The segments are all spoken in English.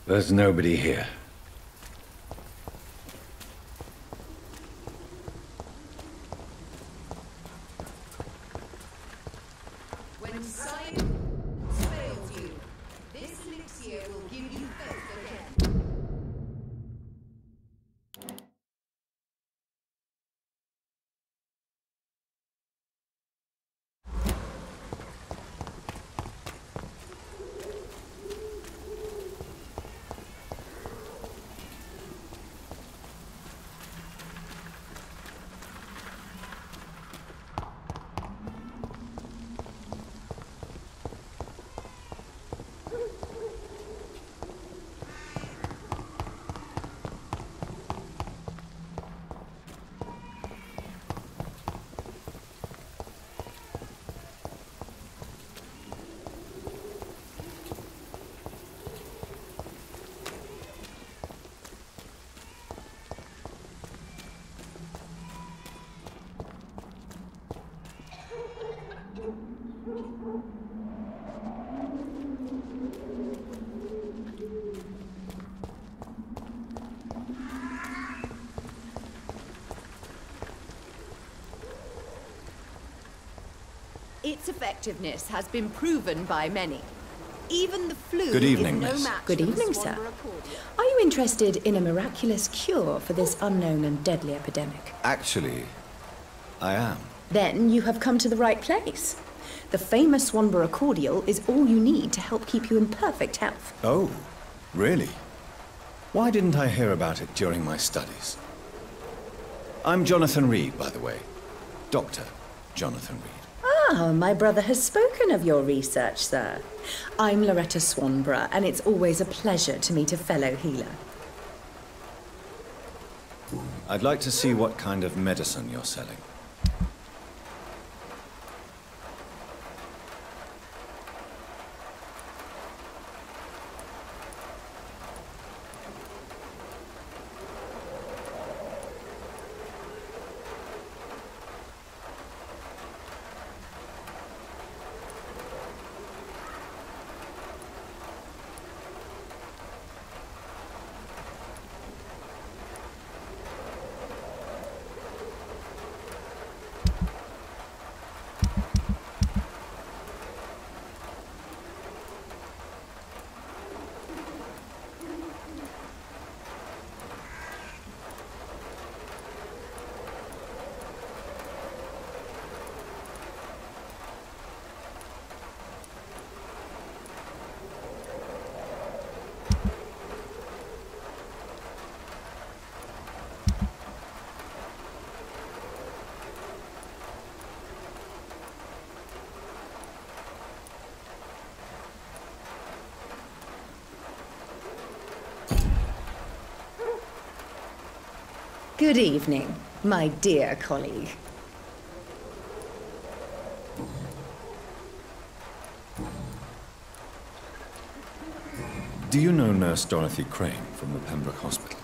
There's nobody here. When science fails you, this elixir will give you faith again. Its effectiveness has been proven by many. Even the flu Good evening, is no miss. match Good for the evening, sir. Swanborough accordion. Are you interested in a miraculous cure for this unknown and deadly epidemic? Actually, I am. Then you have come to the right place. The famous Swanborough cordial is all you need to help keep you in perfect health. Oh, really? Why didn't I hear about it during my studies? I'm Jonathan Reed, by the way. Dr. Jonathan Reed. Ah, my brother has spoken of your research, sir. I'm Loretta Swanborough, and it's always a pleasure to meet a fellow healer. I'd like to see what kind of medicine you're selling. Good evening, my dear colleague. Do you know Nurse Dorothy Crane from the Pembroke Hospital?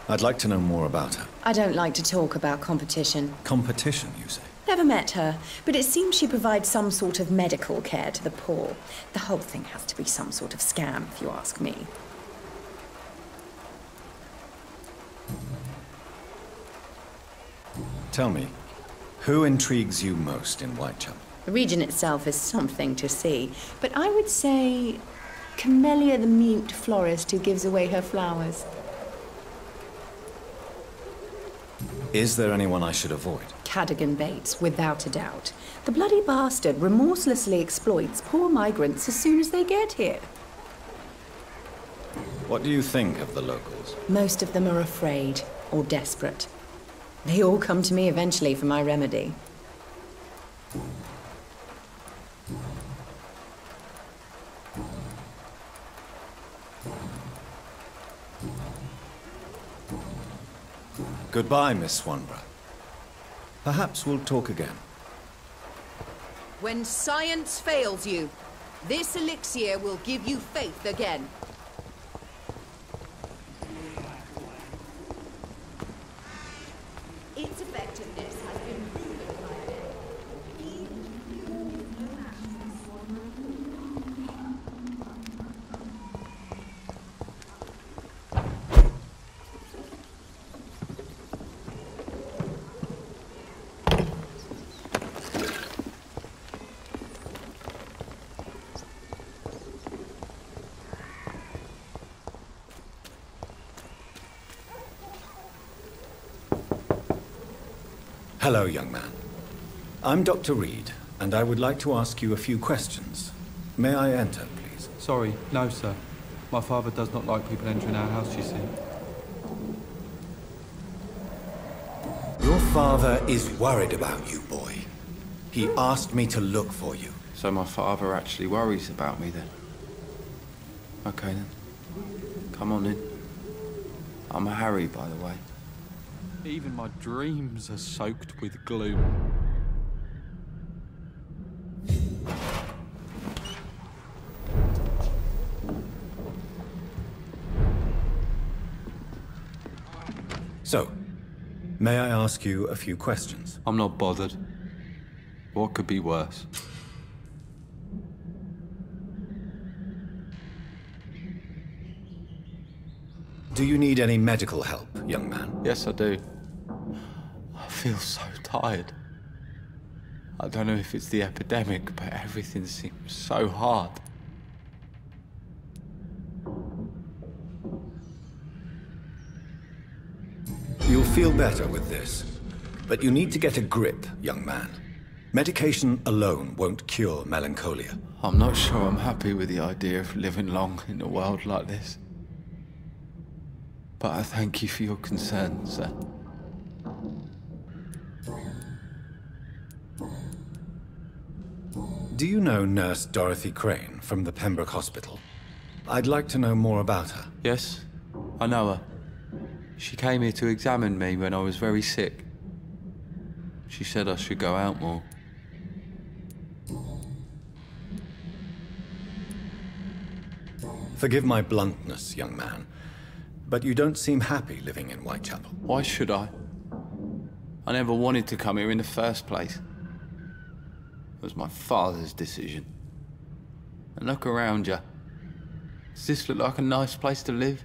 I'd like to know more about her. I don't like to talk about competition. Competition, you say? Never met her, but it seems she provides some sort of medical care to the poor. The whole thing has to be some sort of scam, if you ask me. Tell me, who intrigues you most in Whitechapel? The region itself is something to see, but I would say Camellia the mute florist who gives away her flowers. Is there anyone I should avoid? Cadogan Bates, without a doubt. The bloody bastard remorselessly exploits poor migrants as soon as they get here. What do you think of the locals? Most of them are afraid or desperate. They all come to me eventually for my remedy. Goodbye, Miss Swanborough. Perhaps we'll talk again. When science fails you, this elixir will give you faith again. Its effectiveness has been proven by many. Hello, young man. I'm Dr. Reed, and I would like to ask you a few questions. May I enter, please? Sorry, no, sir. My father does not like people entering our house, you see. Your father is worried about you, boy. He asked me to look for you. So my father actually worries about me then? Okay then. Come on in. I'm Harry, by the way. Even my dreams are soaked with gloom. So, may I ask you a few questions? I'm not bothered. What could be worse? Do you need any medical help, young man? Yes, I do. I feel so tired. I don't know if it's the epidemic, but everything seems so hard. You'll feel better with this, but you need to get a grip, young man. Medication alone won't cure melancholia. I'm not sure I'm happy with the idea of living long in a world like this. But I thank you for your concern, sir. Do you know Nurse Dorothy Crane from the Pembroke Hospital? I'd like to know more about her. Yes, I know her. She came here to examine me when I was very sick. She said I should go out more. Forgive my bluntness, young man, but you don't seem happy living in Whitechapel. Why should I? I never wanted to come here in the first place. It was my father's decision. And look around you. Does this look like a nice place to live?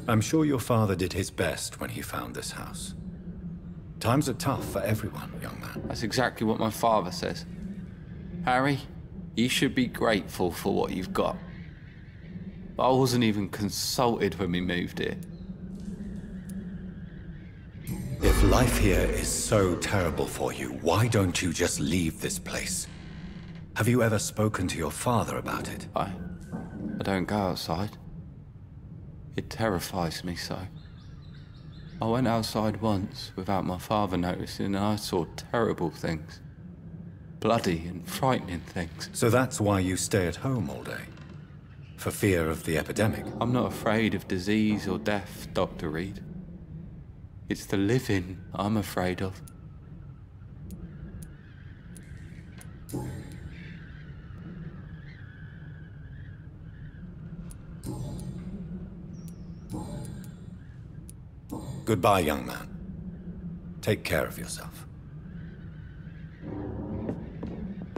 I'm sure your father did his best when he found this house. Times are tough for everyone, young man. That's exactly what my father says. Harry, you should be grateful for what you've got. I wasn't even consulted when we moved here. If life here is so terrible for you, why don't you just leave this place? Have you ever spoken to your father about it? I don't go outside. It terrifies me so. I went outside once without my father noticing and I saw terrible things. Bloody and frightening things. So that's why you stay at home all day? For fear of the epidemic? I'm not afraid of disease or death, Dr. Reed. It's the living I'm afraid of. Goodbye, young man. Take care of yourself.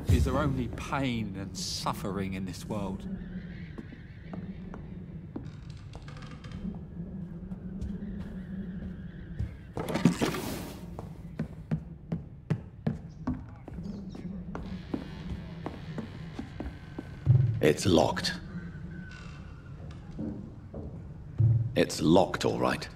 Is there only pain and suffering in this world? It's locked. It's locked, all right.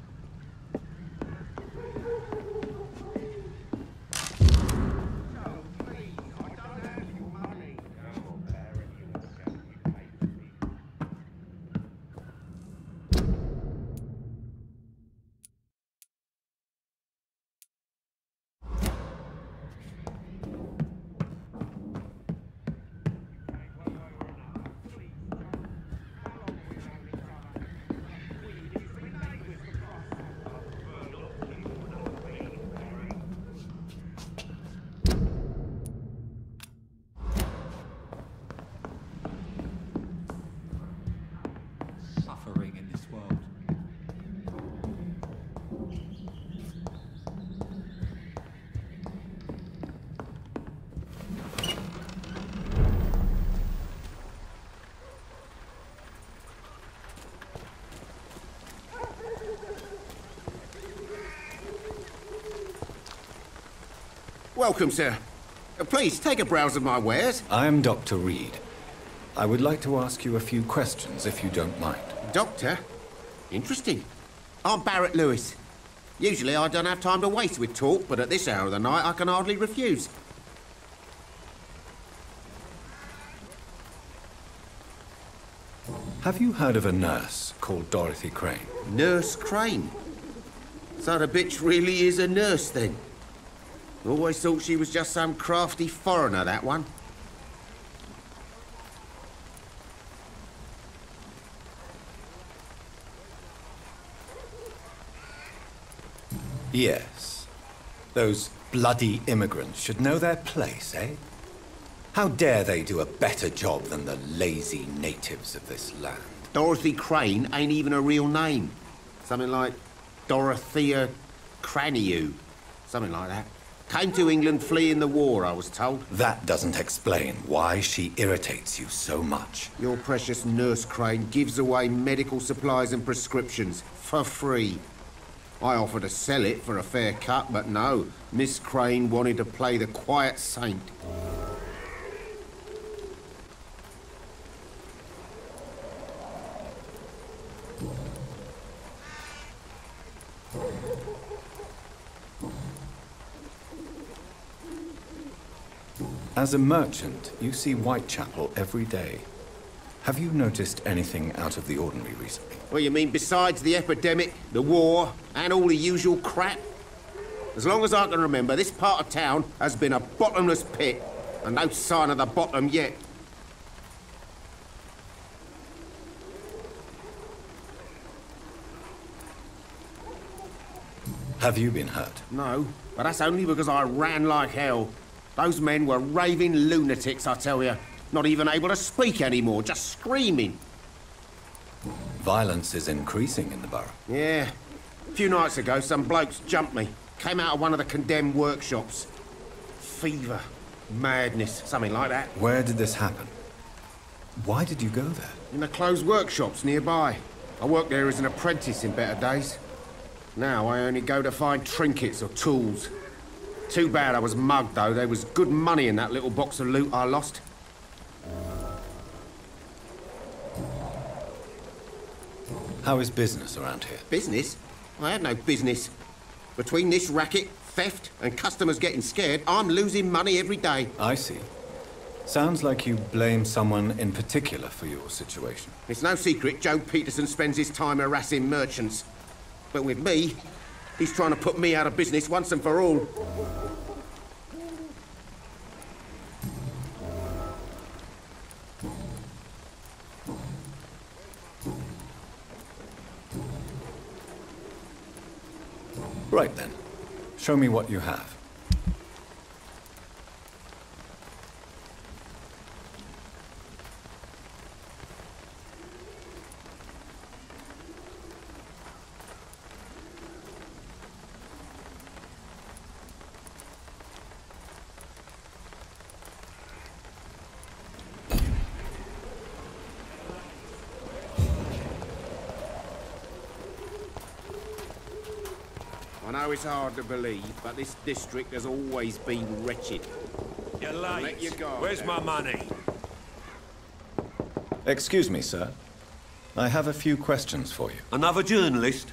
Suffering in this world. Welcome, sir. Please, take a browse of my wares. I'm Dr. Reed. I would like to ask you a few questions, if you don't mind. Doctor? Interesting. I'm Barrett Lewis. Usually I don't have time to waste with talk, but at this hour of the night I can hardly refuse. Have you heard of a nurse called Dorothy Crane? Nurse Crane? So the bitch really is a nurse, then? Always thought she was just some crafty foreigner, that one. Yes. Those bloody immigrants should know their place, eh? How dare they do a better job than the lazy natives of this land? Dorothy Crane ain't even a real name. Something like Dorothea Craniu. Something like that. Came to England fleeing the war, I was told. That doesn't explain why she irritates you so much. Your precious Nurse Crane gives away medical supplies and prescriptions for free. I offered to sell it for a fair cut, but no. Miss Crane wanted to play the quiet saint. As a merchant, you see Whitechapel every day. Have you noticed anything out of the ordinary recently? Well, you mean besides the epidemic, the war, and all the usual crap? As long as I can remember, this part of town has been a bottomless pit, and no sign of the bottom yet. Have you been hurt? No, but that's only because I ran like hell. Those men were raving lunatics, I tell you. Not even able to speak anymore, just screaming. Violence is increasing in the borough. Yeah. A few nights ago, some blokes jumped me. Came out of one of the condemned workshops. Fever, madness, something like that. Where did this happen? Why did you go there? In the closed workshops nearby. I worked there as an apprentice in better days. Now I only go to find trinkets or tools. Too bad I was mugged, though. There was good money in that little box of loot I lost. How is business around here? Business? I had no business. Between this racket, theft, and customers getting scared, I'm losing money every day. I see. Sounds like you blame someone in particular for your situation. It's no secret Joe Peterson spends his time harassing merchants. But with me, he's trying to put me out of business once and for all. Right then. Show me what you have. I know it's hard to believe, but this district has always been wretched. You're late. Let your guard Where's down. my money? Excuse me, sir. I have a few questions for you. Another journalist?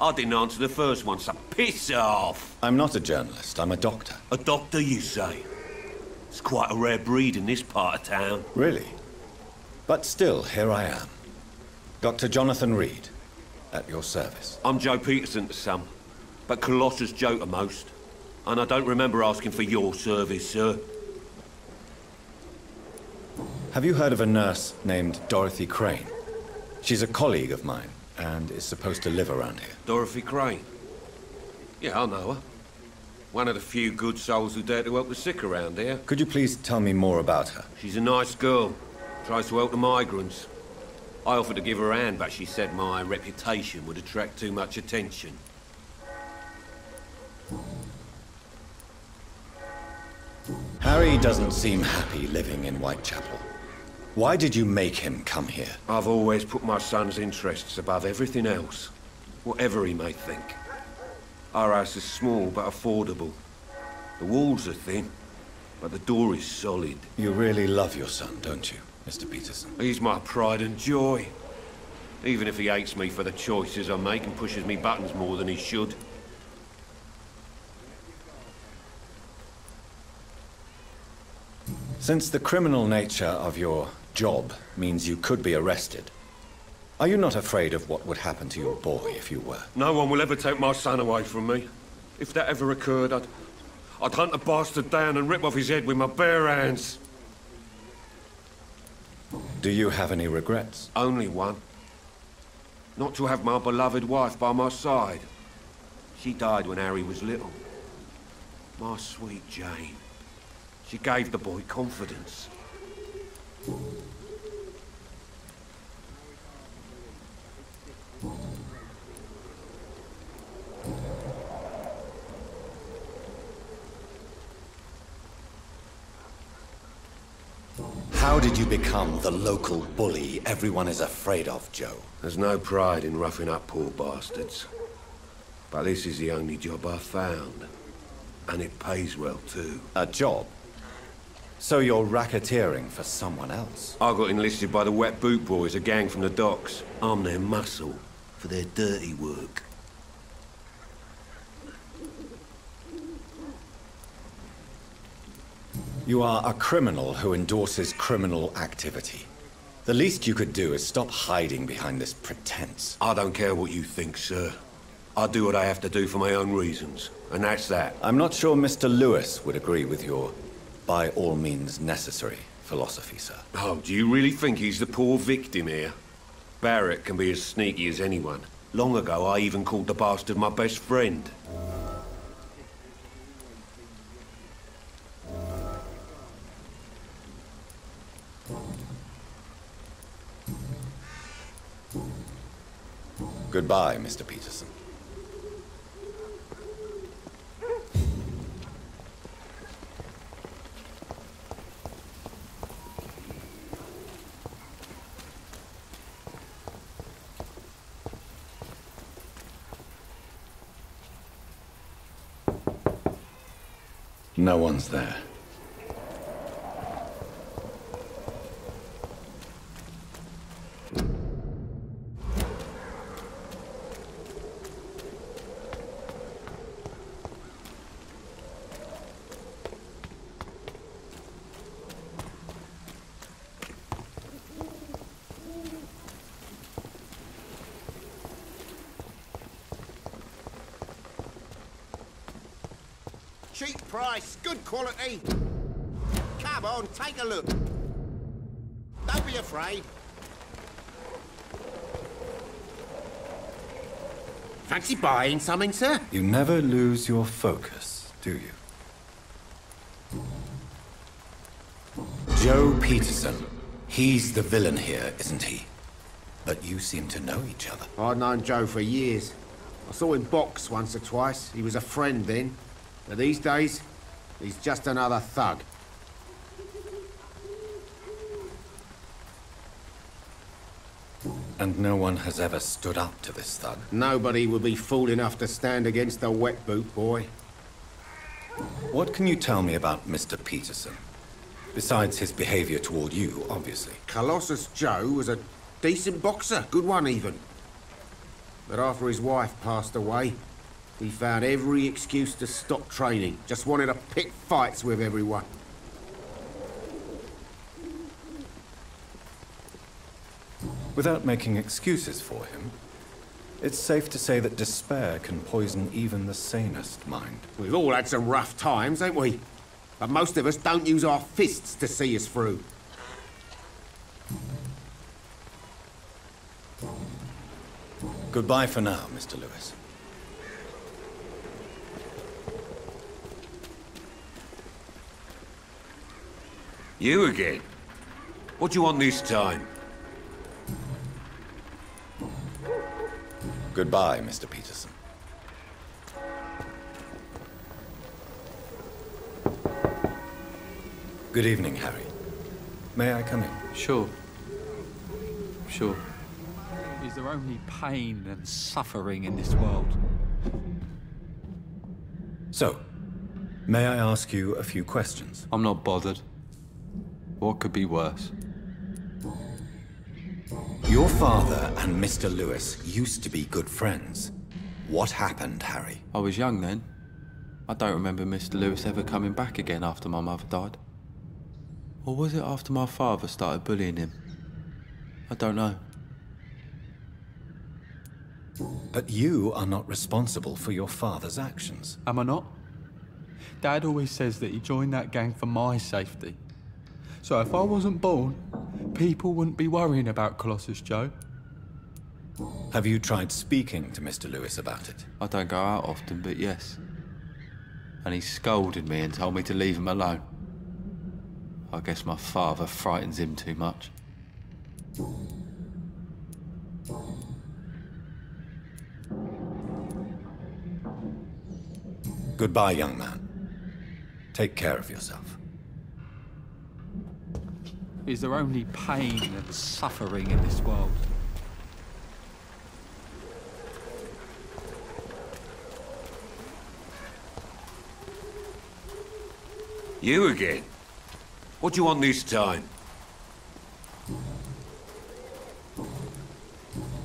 I didn't answer the first one, so piss off! I'm not a journalist, I'm a doctor. A doctor, you say? It's quite a rare breed in this part of town. Really? But still, here I am. Dr. Jonathan Reed, at your service. I'm Joe Peterson to some, but Colossus Joe to most. And I don't remember asking for your service, sir. Have you heard of a nurse named Dorothy Crane? She's a colleague of mine, and is supposed to live around here. Dorothy Crane? Yeah, I know her. One of the few good souls who dare to help the sick around here. Could you please tell me more about her? She's a nice girl. Tries to help the migrants. I offered to give her a hand, but she said my reputation would attract too much attention. Harry doesn't seem happy living in Whitechapel. Why did you make him come here? I've always put my son's interests above everything else, whatever he may think. Our house is small but affordable. The walls are thin, but the door is solid. You really love your son, don't you? Mr. Peterson. He's my pride and joy. Even if he hates me for the choices I make and pushes me buttons more than he should. Since the criminal nature of your job means you could be arrested, are you not afraid of what would happen to your boy if you were? No one will ever take my son away from me. If that ever occurred, I'd hunt the bastard down and rip off his head with my bare hands. Do you have any regrets? Only one. Not to have my beloved wife by my side. She died when Harry was little. My sweet Jane. She gave the boy confidence. How did you become the local bully everyone is afraid of, Joe? There's no pride in roughing up poor bastards. But this is the only job I've found. And it pays well, too. A job? So you're racketeering for someone else? I got enlisted by the Wet Boot Boys, a gang from the docks. I'm their muscle for their dirty work. You are a criminal who endorses criminal activity. The least you could do is stop hiding behind this pretense. I don't care what you think, sir. I do what I have to do for my own reasons, and that's that. I'm not sure Mr. Lewis would agree with your by all means necessary philosophy, sir. Oh, do you really think he's the poor victim here? Barrett can be as sneaky as anyone. Long ago, I even called the bastard my best friend. Goodbye, Mr. Peterson. No one's there. Cheap price, good quality. Come on, take a look. Don't be afraid. Fancy buying something, sir? You never lose your focus, do you? Joe Peterson. He's the villain here, isn't he? But you seem to know each other. I'd known Joe for years. I saw him box once or twice. He was a friend then. But these days, he's just another thug. And no one has ever stood up to this thug. Nobody would be fool enough to stand against the Wet Boot Boy. What can you tell me about Mr. Peterson? Besides his behavior toward you, obviously. Colossus Joe was a decent boxer, good one even. But after his wife passed away, he found every excuse to stop training. Just wanted to pick fights with everyone. Without making excuses for him, it's safe to say that despair can poison even the sanest mind. We've all had some rough times, ain't we? But most of us don't use our fists to see us through. Goodbye for now, Mr. Lewis. You again? What do you want this time? Goodbye, Mr. Peterson. Good evening, Harry. May I come in? Sure. Sure. Is there only pain and suffering in this world? So, may I ask you a few questions? I'm not bothered. What could be worse? Your father and Mr. Lewis used to be good friends. What happened, Harry? I was young then. I don't remember Mr. Lewis ever coming back again after my mother died. Or was it after my father started bullying him? I don't know. But you are not responsible for your father's actions. Am I not? Dad always says that he joined that gang for my safety. So if I wasn't born, people wouldn't be worrying about Colossus Joe. Have you tried speaking to Mr. Lewis about it? I don't go out often, but yes. And he scolded me and told me to leave him alone. I guess my father frightens him too much. Goodbye, young man. Take care of yourself. Is there only pain and suffering in this world? You again? What do you want this time?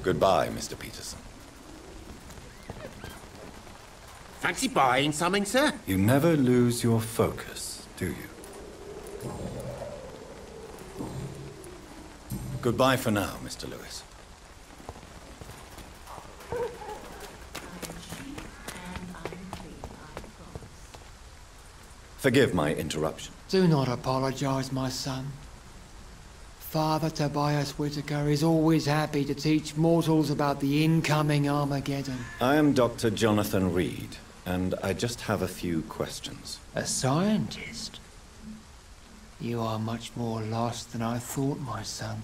Goodbye, Mr. Peterson. Fancy buying something, sir? You never lose your focus, do you? Goodbye for now, Mr. Lewis. Forgive my interruption. Do not apologize, my son. Father Tobias Whitaker is always happy to teach mortals about the incoming Armageddon. I am Dr. Jonathan Reed, and I just have a few questions. A scientist? You are much more lost than I thought, my son.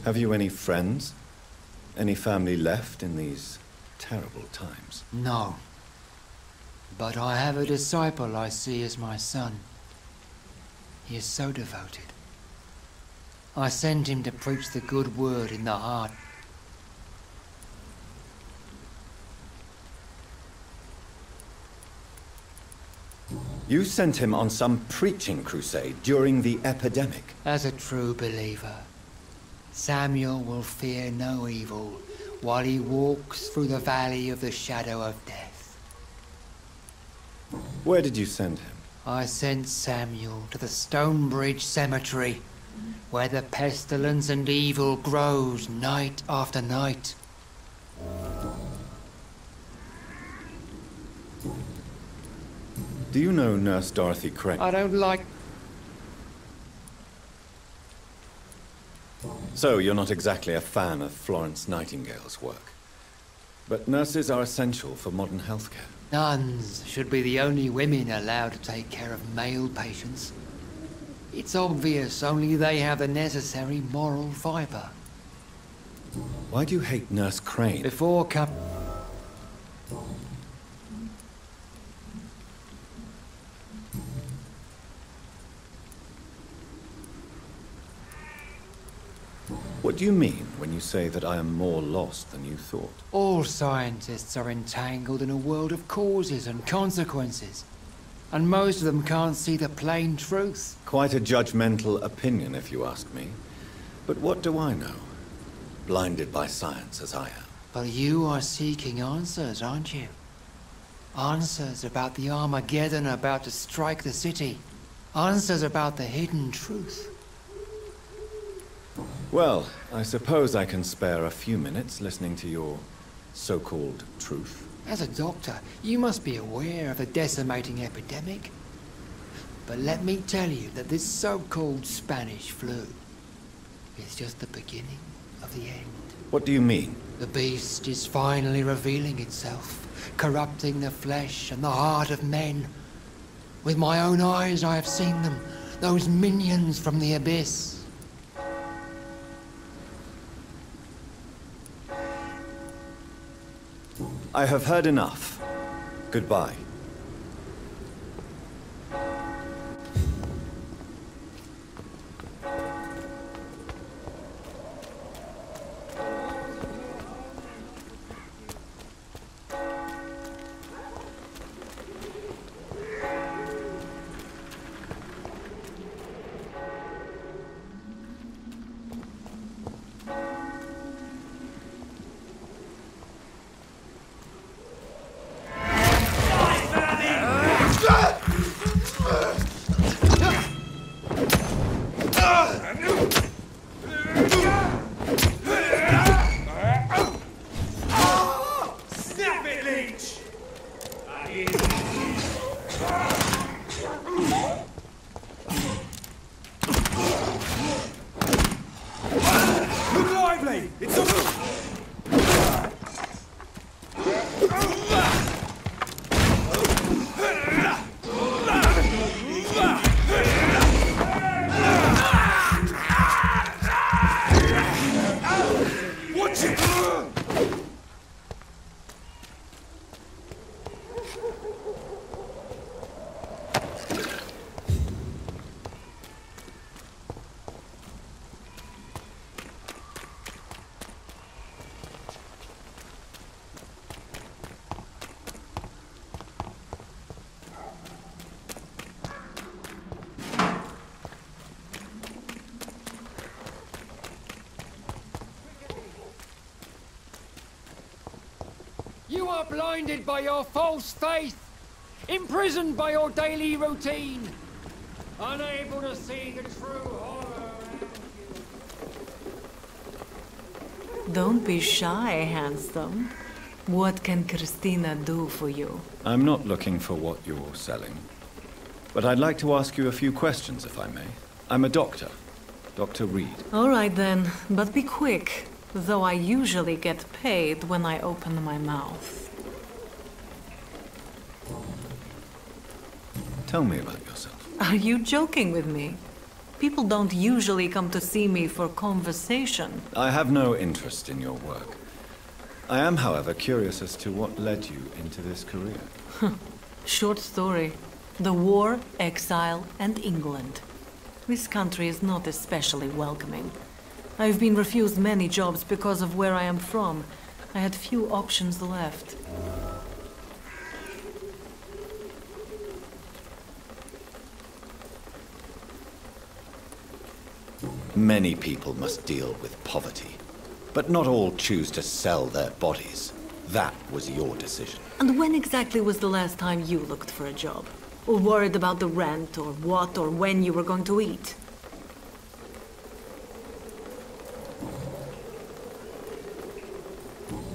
Have you any friends? Any family left in these terrible times? No. But I have a disciple I see as my son. He is so devoted. I send him to preach the good word in the heart. You sent him on some preaching crusade during the epidemic. As a true believer, Samuel will fear no evil while he walks through the valley of the shadow of death. Where did you send him? I sent Samuel to the Stonebridge Cemetery, where the pestilence and evil grows night after night. Do you know Nurse Dorothy Crane? I don't like... So, you're not exactly a fan of Florence Nightingale's work. But nurses are essential for modern healthcare. Nuns should be the only women allowed to take care of male patients. It's obvious only they have the necessary moral fiber. Why do you hate Nurse Crane? Before What do you mean when you say that I am more lost than you thought? all scientists are entangled in a world of causes and consequences, and most of them can't see the plain truth. Quite a judgmental opinion, if you ask me. But what do I know? Blinded by science as I am. But you are seeking answers, aren't you? Answers about the Armageddon about to strike the city. Answers about the hidden truth. Well, I suppose I can spare a few minutes listening to your so-called truth. As a doctor, you must be aware of the decimating epidemic. But let me tell you that this so-called Spanish flu is just the beginning of the end. What do you mean? The beast is finally revealing itself, corrupting the flesh and the heart of men. With my own eyes I have seen them, those minions from the abyss. I have heard enough. Goodbye. You are blinded by your false faith, imprisoned by your daily routine, unable to see the true horror around you. Don't be shy, handsome. What can Christina do for you? I'm not looking for what you're selling. But I'd like to ask you a few questions, if I may. I'm a doctor. Dr. Reed. All right then, but be quick. Though I usually get paid when I open my mouth. Tell me about yourself. Are you joking with me? People don't usually come to see me for conversation. I have no interest in your work. I am, however, curious as to what led you into this career. Short story. The war, exile, and England. This country is not especially welcoming. I've been refused many jobs because of where I am from. I had few options left. Many people must deal with poverty, but not all choose to sell their bodies. That was your decision. And when exactly was the last time you looked for a job? Or worried about the rent, or what, or when you were going to eat?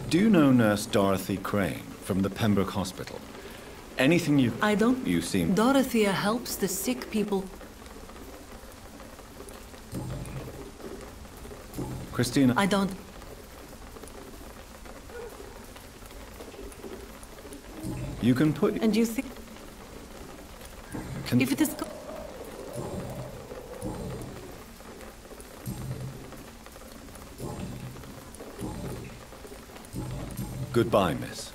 Do you know Nurse Dorothy Crane from the Pembroke Hospital? Anything you... I don't... You seem... Dorothea helps the sick people. Christina... I don't... You can put... And you think... If it is... Goodbye, miss.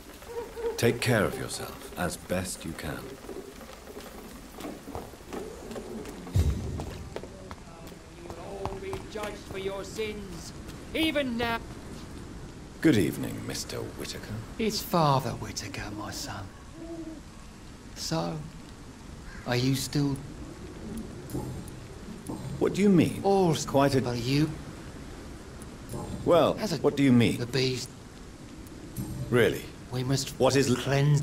Take care of yourself as best you can. You'll all be judged for your sins, even now. Good evening, Mr. Whitaker. It's Father Whitaker, my son. So, are you still... What do you mean? All Quite a... Well, you... Well, what do you mean? The beast... Really? We must... What is... Cleanse...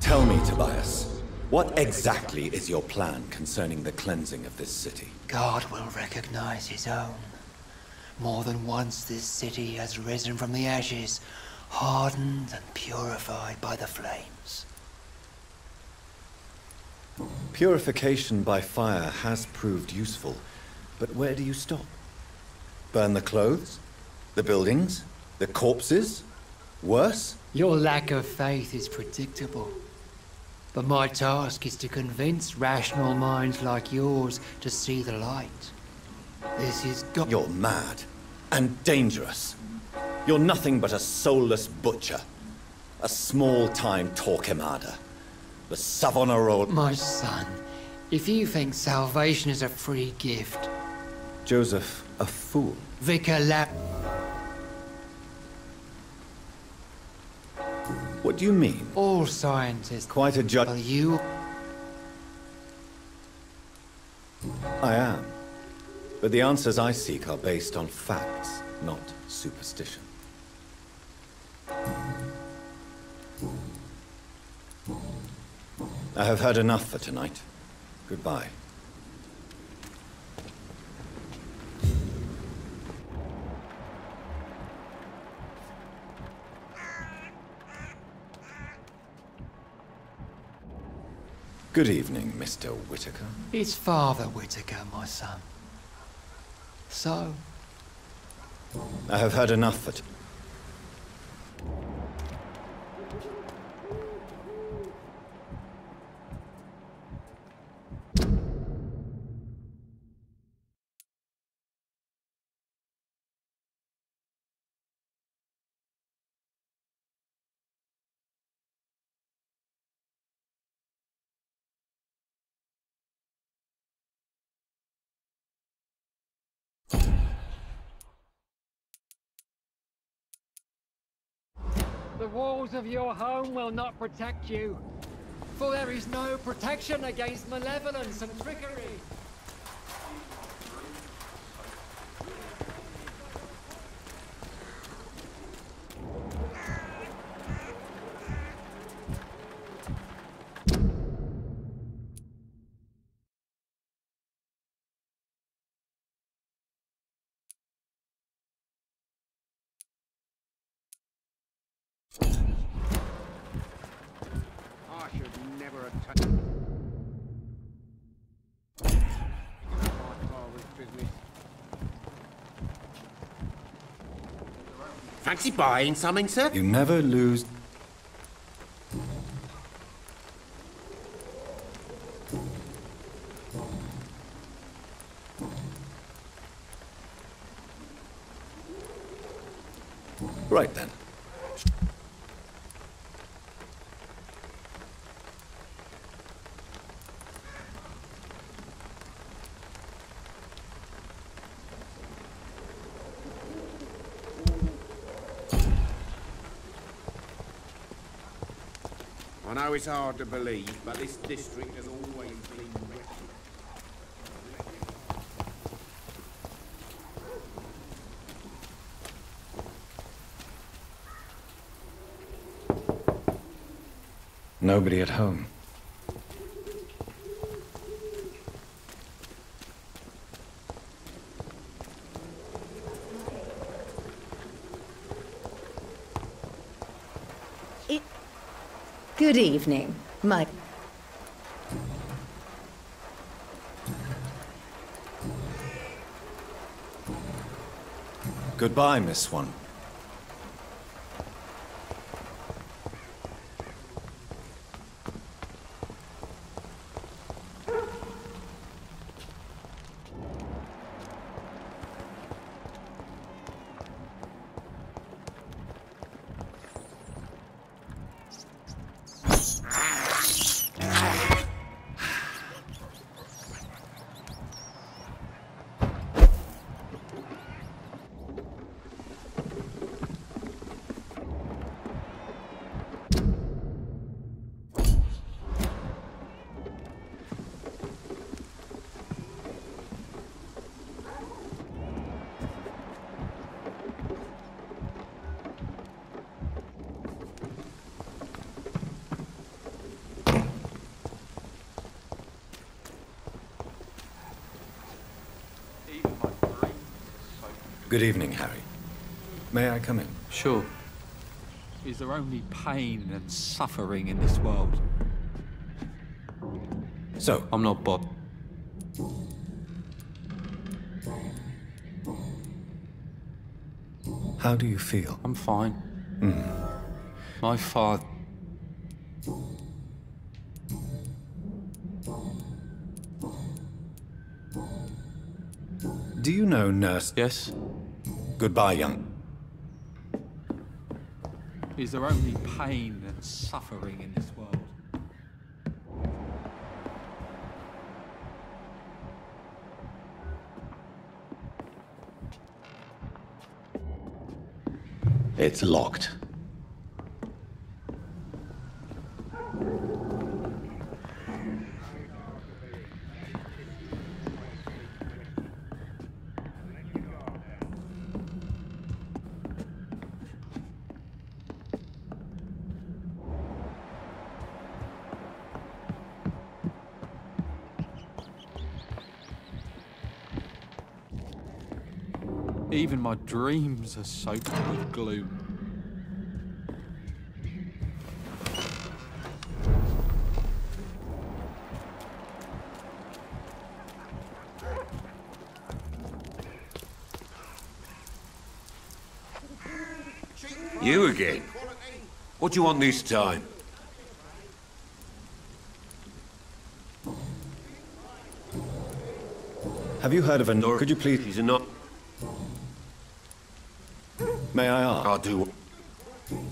Tell me, Tobias. What exactly is your plan concerning the cleansing of this city? God will recognize his own. More than once this city has risen from the ashes, hardened and purified by the flames. Purification by fire has proved useful, but where do you stop? Burn the clothes? The buildings? The corpses? Worse? Your lack of faith is predictable. But my task is to convince rational minds like yours to see the light. This is God. You're mad and dangerous. You're nothing but a soulless butcher. A small-time Torquemada. The Savonarola... My son, if you think salvation is a free gift... Joseph, a fool. Vicar Lap... What do you mean? All scientists... Quite a judge... Well, you... I am. But the answers I seek are based on facts, not superstition. I have heard enough for tonight. Goodbye. Good evening, Mr. Whitaker. It's Father Whitaker, my son. So? I have heard enough for The walls of your home will not protect you, for there is no protection against malevolence and trickery. I should never have touched my father's business. Fancy buying something, sir? You never lose... Right then. I know it's hard to believe, but this district has always been wicked. Nobody at home. Good evening, Mike. Goodbye, Miss Swan. Good evening, Harry. May I come in? Sure. Is there only pain and suffering in this world? So, I'm not Bob. how do you feel? I'm fine. My father... Do you know Nurse... Yes? Goodbye, young... Is there only pain and suffering in this world? It's locked. Even my dreams are soaked with gloom. You again? What do you want this time? Have you heard of an... Could you please... He's a not... May I ask? I'll do...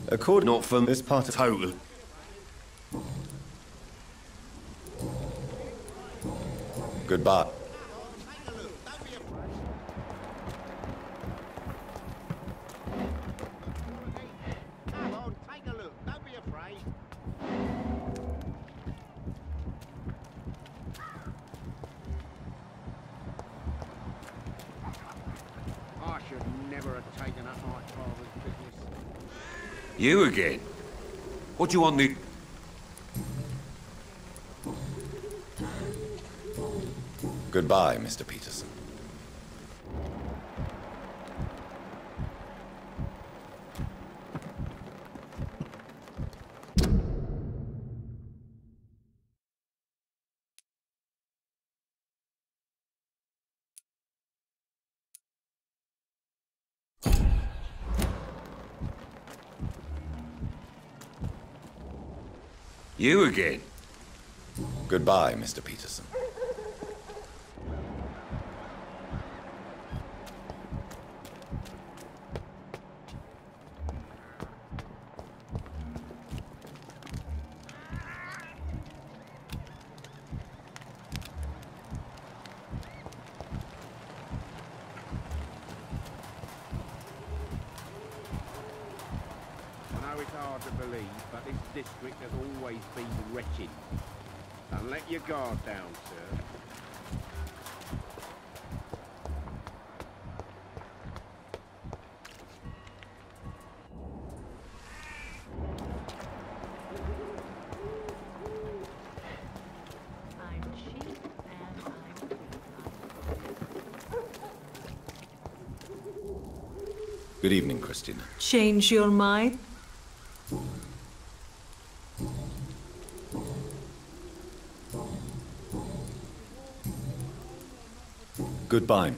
According... Not from this part of... Total. Goodbye. I should never have taken up my father's business. You again? What do you want this... Goodbye, Mr. Peterson. You again? Goodbye, Mr. Peterson. I know it's hard to believe, but this district has always been wretched. Don't let your guard down, sir. I'm cheap and I'm Good evening, Christina. Change your mind? Goodbye.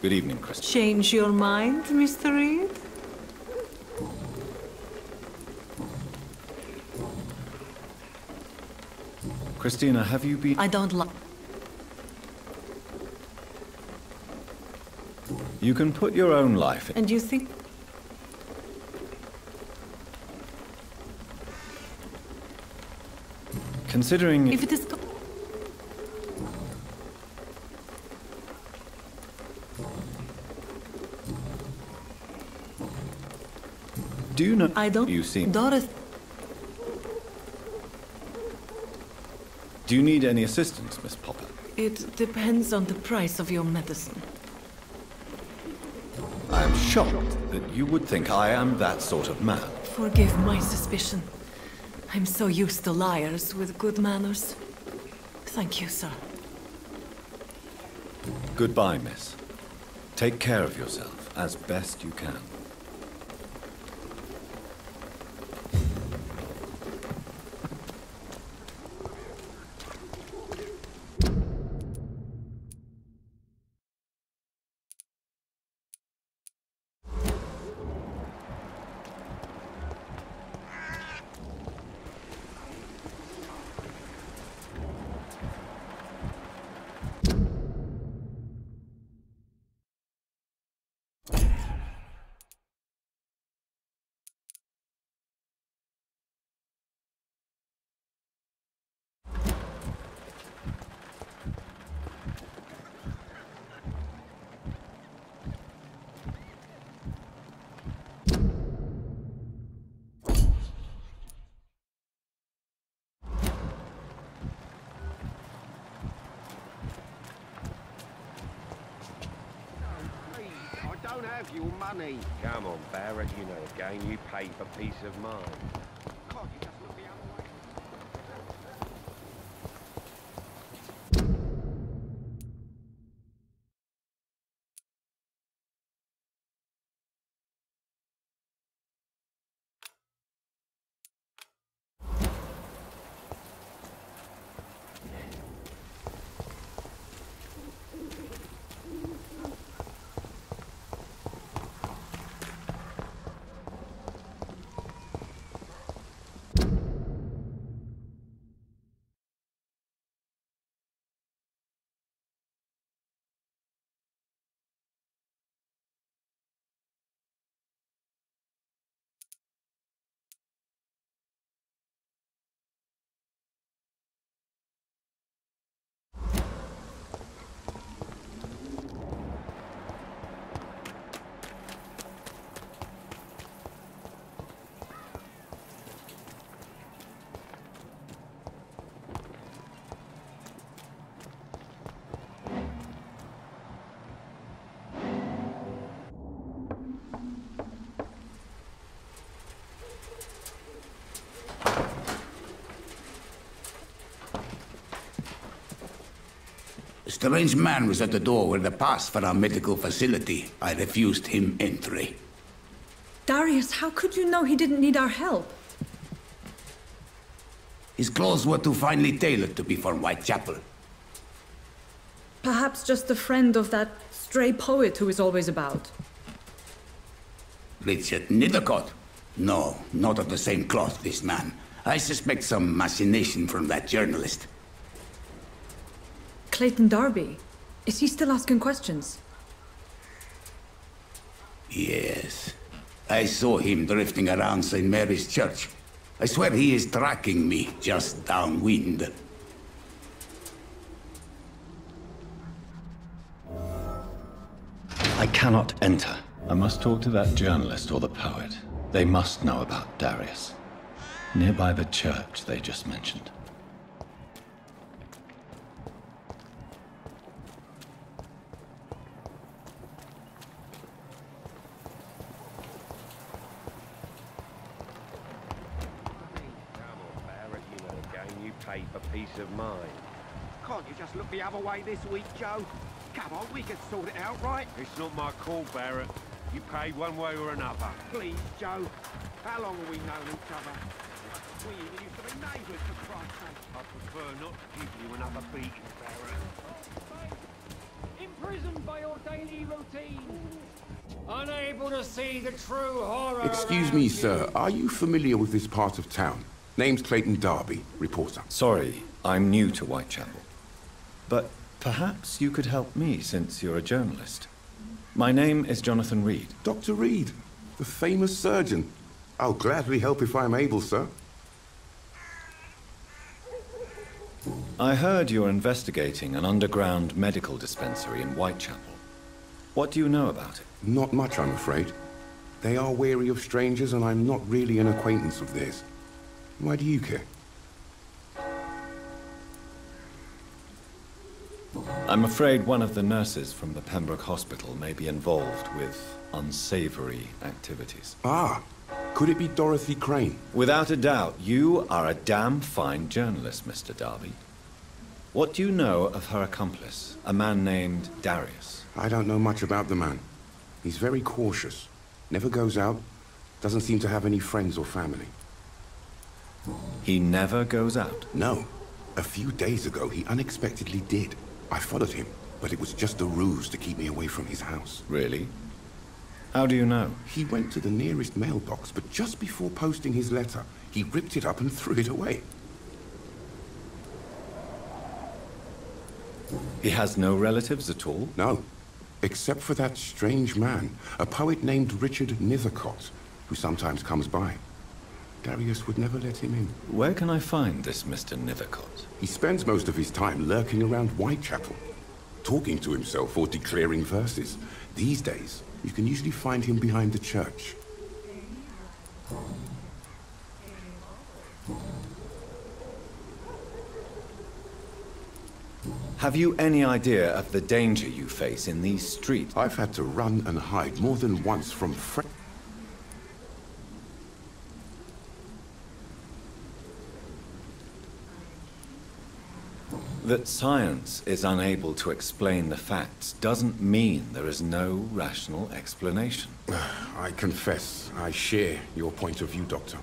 Good evening, Christina. Change your mind, Mr. Reed? Christina, have you been... I don't like... You can put your own life in. And you think... Considering... If it is... Do you know... I don't... You seem... Dorothy... Do you need any assistance, Miss Popper? It depends on the price of your medicine. I am shocked that you would think I am that sort of man. Forgive my suspicion. I'm so used to liars with good manners. Thank you, sir. Goodbye, miss. Take care of yourself as best you can. Your money. Come on, Barrett, you know the game. You pay for peace of mind. God, you just look the other way. A strange man was at the door with a pass for our medical facility. I refused him entry. Darius, how could you know he didn't need our help? His clothes were too finely tailored to be from Whitechapel. Perhaps just a friend of that stray poet who is always about. Richard Nethercott? No, not of the same cloth, this man. I suspect some machination from that journalist. Clayton Darby. Is he still asking questions? Yes. I saw him drifting around St. Mary's Church. I swear he is tracking me just downwind. I cannot enter. I must talk to that journalist or the poet. They must know about Darius. Nearby the church they just mentioned. Pay for peace of mind. Can't you just look the other way this week, Joe? Come on, we can sort it out, right? It's not my call, Barrett. You pay one way or another. Please, Joe. How long have we known each other? We even used to be neighbours, for Christ's sake. I prefer not to give you another beating, Barrett. imprisoned by your daily routine. Unable to see the true horror. Excuse me, sir. Are you familiar with this part of town? Name's Clayton Darby, reporter. Sorry, I'm new to Whitechapel. But perhaps you could help me since you're a journalist. My name is Jonathan Reed. Dr. Reed, the famous surgeon. I'll gladly help if I'm able, sir. I heard you're investigating an underground medical dispensary in Whitechapel. What do you know about it? Not much, I'm afraid. They are wary of strangers, and I'm not really an acquaintance of theirs. Why do you care? I'm afraid one of the nurses from the Pembroke Hospital may be involved with unsavory activities. Ah, could it be Dorothy Crane? Without a doubt, you are a damn fine journalist, Mr. Darby. What do you know of her accomplice, a man named Darius? I don't know much about the man. He's very cautious. Never goes out. Doesn't seem to have any friends or family. He never goes out? No. A few days ago, he unexpectedly did. I followed him, but it was just a ruse to keep me away from his house. Really? How do you know? He went to the nearest mailbox, but just before posting his letter, he ripped it up and threw it away. He has no relatives at all? No. Except for that strange man, a poet named Richard Nithercott, who sometimes comes by. Darius would never let him in. Where can I find this Mr. Nithercott? He spends most of his time lurking around Whitechapel, talking to himself or declaring verses. These days, you can usually find him behind the church. Have you any idea of the danger you face in these streets? I've had to run and hide more than once from That science is unable to explain the facts doesn't mean there is no rational explanation. I confess, I share your point of view, Doctor.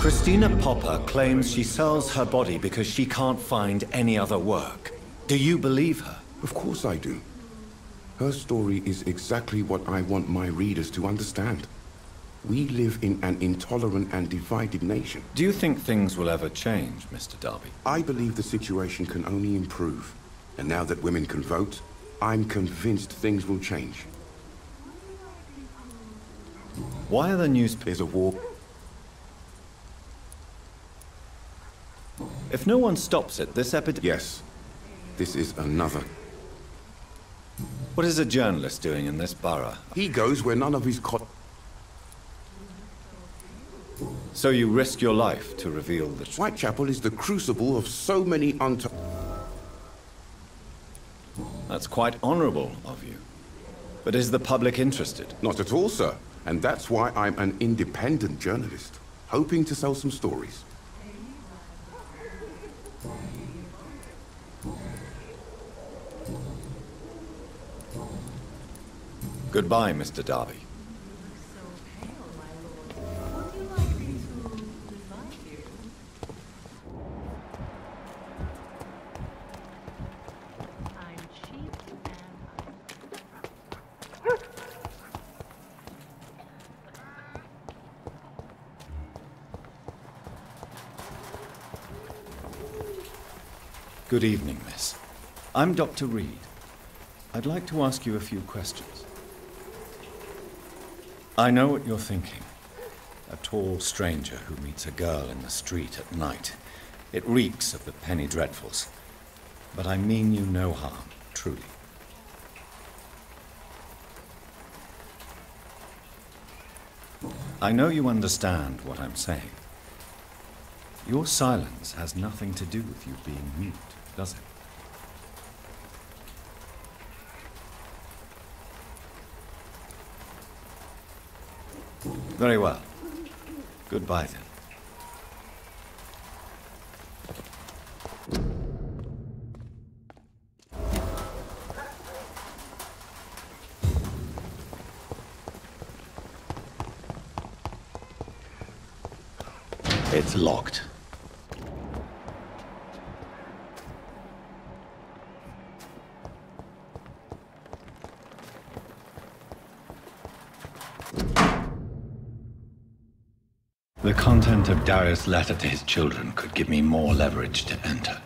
Christina Popper claims she sells her body because she can't find any other work. Do you believe her? Of course I do. Her story is exactly what I want my readers to understand. We live in an intolerant and divided nation. Do you think things will ever change, Mr. Darby? I believe the situation can only improve. And now that women can vote, I'm convinced things will change. Why are the newspapers... There's a war... If no one stops it, this epidemic... Yes. This is another. What is a journalist doing in this borough? He goes where none of his So you risk your life to reveal the truth? Whitechapel is the crucible of so many That's quite honorable of you. But is the public interested? Not at all, sir. And that's why I'm an independent journalist, hoping to sell some stories. Goodbye, Mr. Darby. Good evening, miss. I'm Dr. Reed. I'd like to ask you a few questions. I know what you're thinking. A tall stranger who meets a girl in the street at night. It reeks of the penny dreadfuls. But I mean you no harm, truly. I know you understand what I'm saying. Your silence has nothing to do with you being mute, does it? Very well. Goodbye, then. It's locked. The content of Darius' letter to his children could give me more leverage to enter.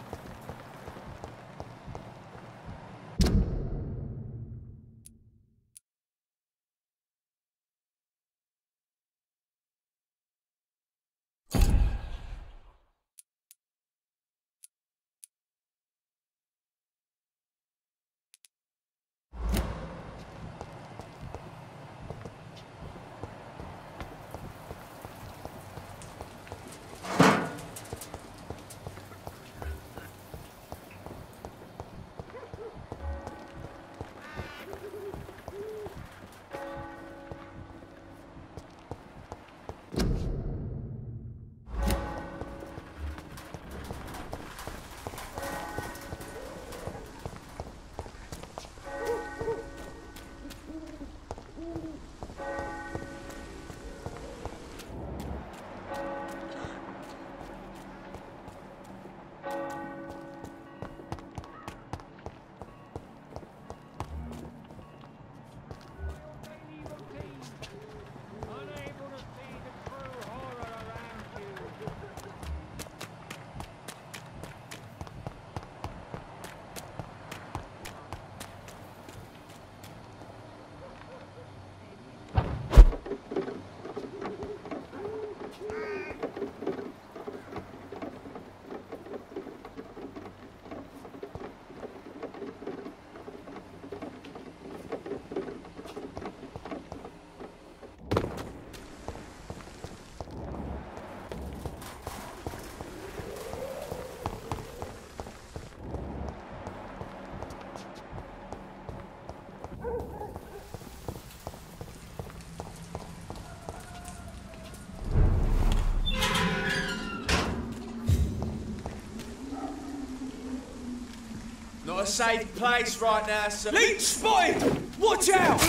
Not a safe place right now, sir. Leech spotted! Watch out!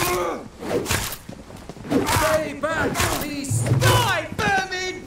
Stay back, please! Die, vermin!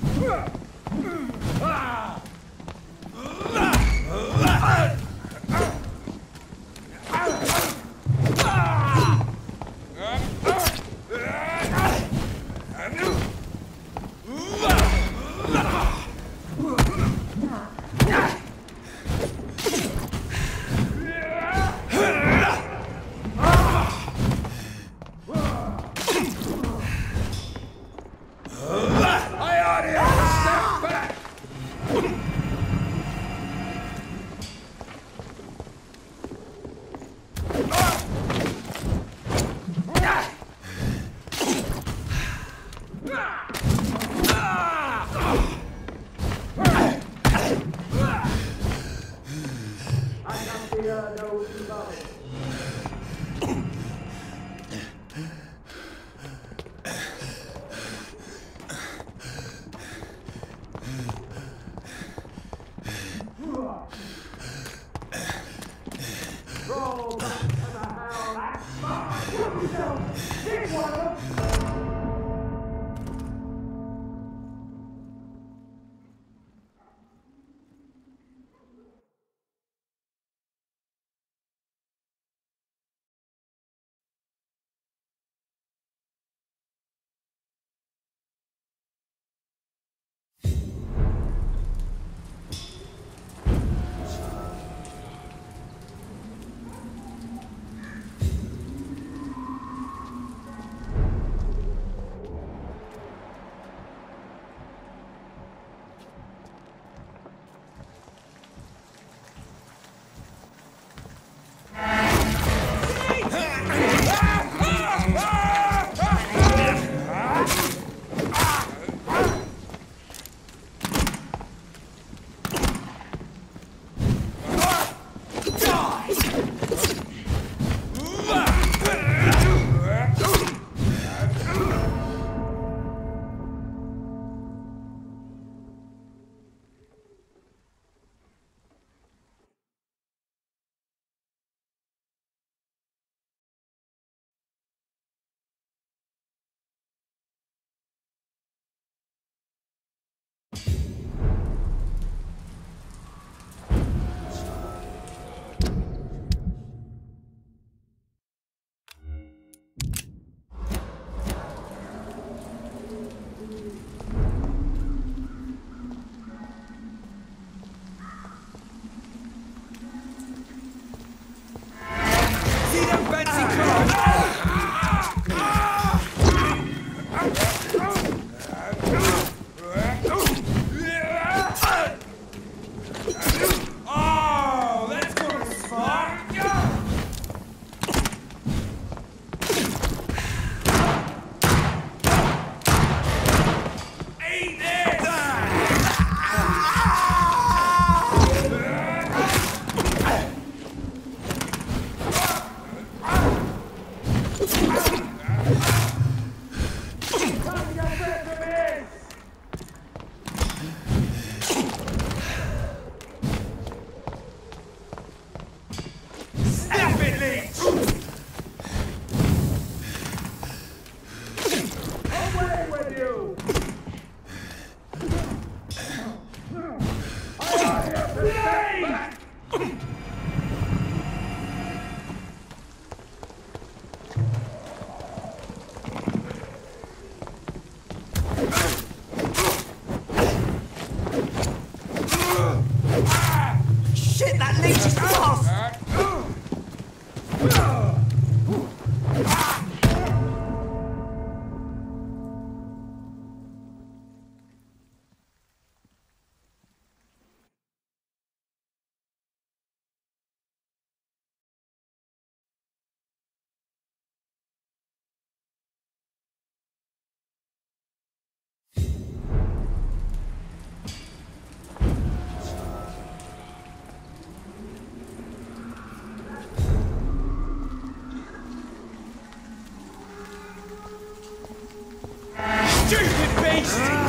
beast!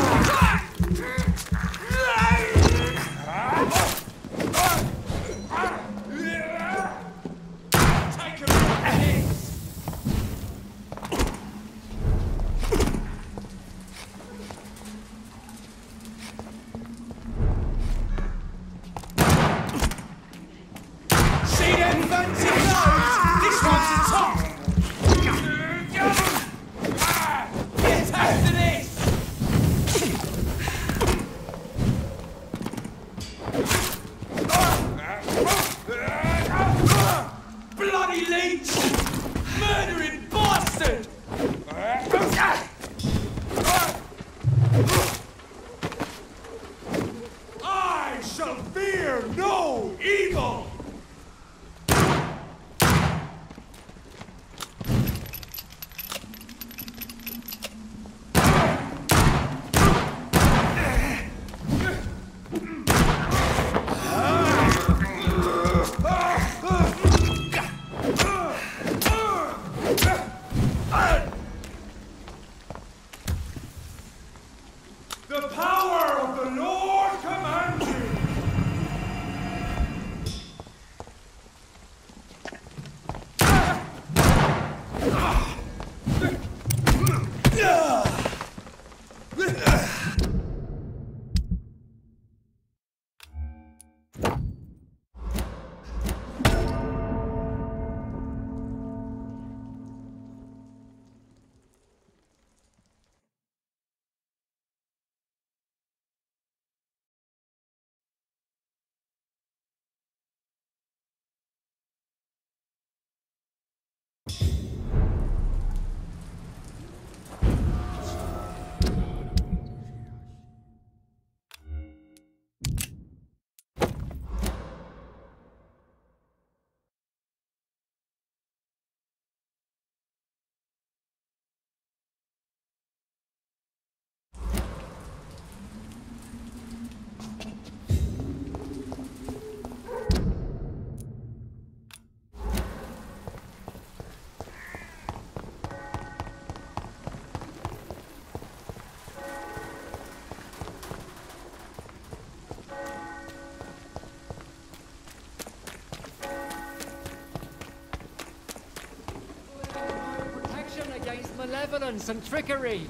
Malevolence and trickery.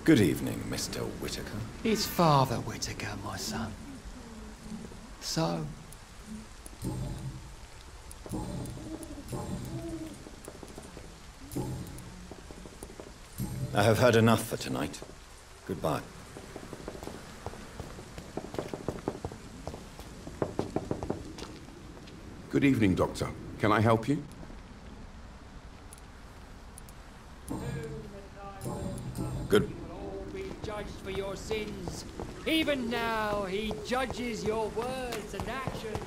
Good evening, Mr. Whitaker. It's Father Whitaker, my son. So? I have had enough for tonight. Goodbye. Good evening, Doctor. Can I help you? Good. All be judged for your sins. Even now, he judges your words and actions.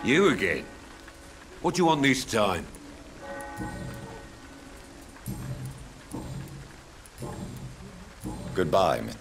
You again? What do you want this time? Goodbye, Miss.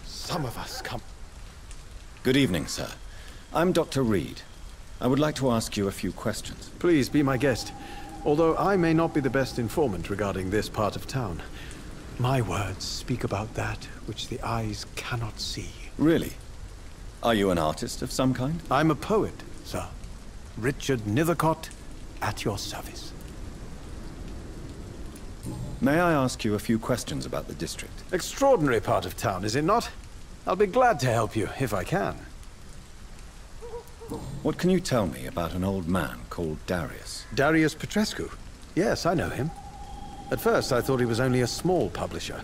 Some of us come. Good evening, sir. I'm Dr. Reed. I would like to ask you a few questions. Please be my guest. Although I may not be the best informant regarding this part of town, my words speak about that which the eyes cannot see. Really? Are you an artist of some kind? I'm a poet, sir. Richard Nethercott, at your service. May I ask you a few questions about the district? Extraordinary part of town, is it not? I'll be glad to help you, if I can. What can you tell me about an old man called Darius? Darius Petrescu? Yes, I know him. At first, I thought he was only a small publisher.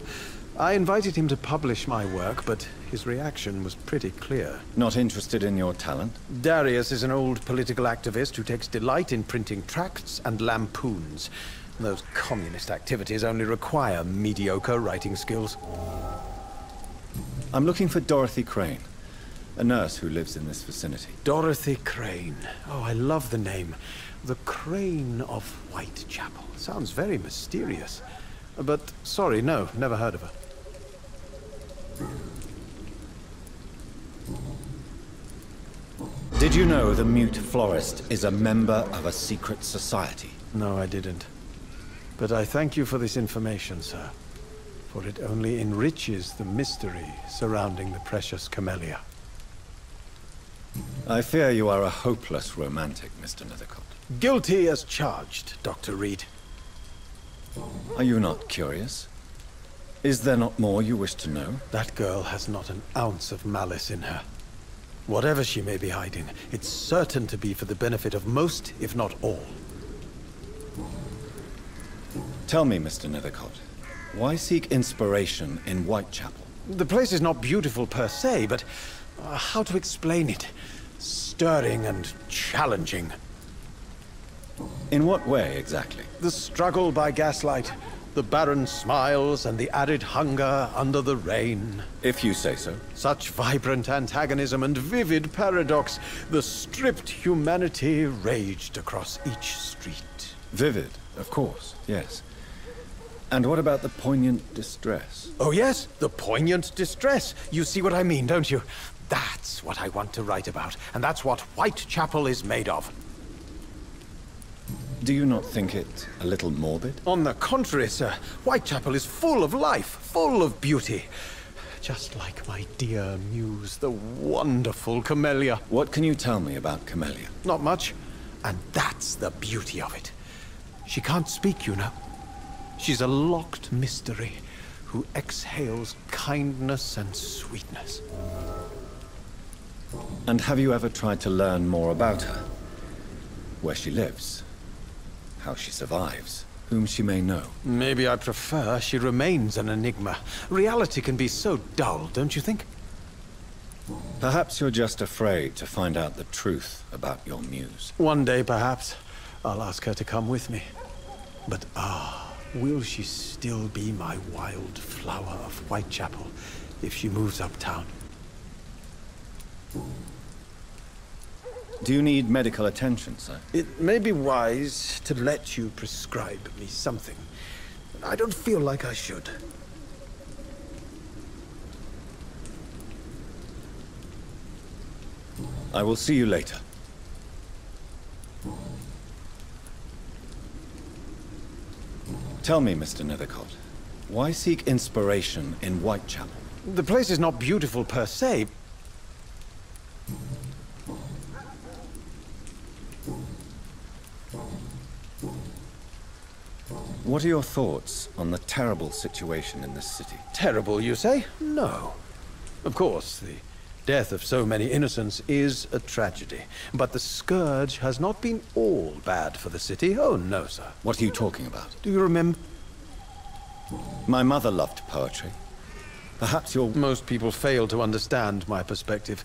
I invited him to publish my work, but his reaction was pretty clear. Not interested in your talent? Darius is an old political activist who takes delight in printing tracts and lampoons. Those communist activities only require mediocre writing skills. I'm looking for Dorothy Crane, a nurse who lives in this vicinity. Dorothy Crane. Oh, I love the name. The Crane of Whitechapel. Sounds very mysterious. But, sorry, no, never heard of her. Did you know the Mute Florist is a member of a secret society? No, I didn't. But I thank you for this information, sir, for it only enriches the mystery surrounding the precious camellia. I fear you are a hopeless romantic, Mr. Nethercott. Guilty as charged, Dr. Reed. Are you not curious? Is there not more you wish to know? That girl has not an ounce of malice in her. Whatever she may be hiding, it's certain to be for the benefit of most, if not all. Tell me, Mr. Nethercott, why seek inspiration in Whitechapel? The place is not beautiful per se, but how to explain it? Stirring and challenging. In what way, exactly? The struggle by gaslight, the barren smiles and the arid hunger under the rain. If you say so. Such vibrant antagonism and vivid paradox. The stripped humanity raged across each street. Vivid, of course, yes. And what about the poignant distress? Oh yes, the poignant distress. You see what I mean, don't you? That's what I want to write about, and that's what Whitechapel is made of. Do you not think it a little morbid? On the contrary, sir. Whitechapel is full of life, full of beauty. Just like my dear muse, the wonderful Camellia. What can you tell me about Camellia? Not much. And that's the beauty of it. She can't speak, you know. She's a locked mystery who exhales kindness and sweetness. And have you ever tried to learn more about her? Where she lives? How she survives? Whom she may know? Maybe I prefer she remains an enigma. Reality can be so dull, don't you think? Perhaps you're just afraid to find out the truth about your muse. One day, perhaps, I'll ask her to come with me. But will she still be my wild flower of Whitechapel if she moves uptown? Do you need medical attention, sir? It may be wise to let you prescribe me something. I don't feel like I should. I will see you later. Tell me, Mr. Nethercott, why seek inspiration in Whitechapel? The place is not beautiful per se. What are your thoughts on the terrible situation in this city? Terrible, you say? No. Of course, the death of so many innocents is a tragedy. But the scourge has not been all bad for the city. Oh, no, sir. What are you talking about? Do you remember? My mother loved poetry. Perhaps you're... Most people fail to understand my perspective.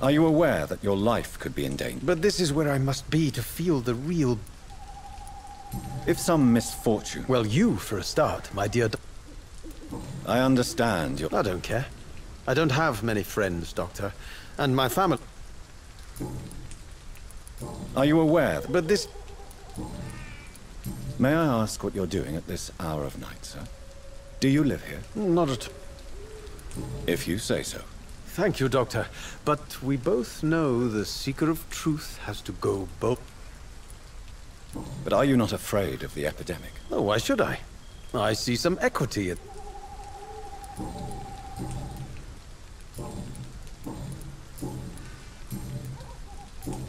Are you aware that your life could be in danger? But this is where I must be to feel the real... If some misfortune... Well, you, for a start, my dear... I understand your... I don't care. I don't have many friends, Doctor. And my family... Are you aware that... But this... May I ask what you're doing at this hour of night, sir? Do you live here? Not at... If you say so. Thank you, Doctor. But we both know the seeker of truth has to go both... But are you not afraid of the epidemic? Oh, why should I? I see some equity at...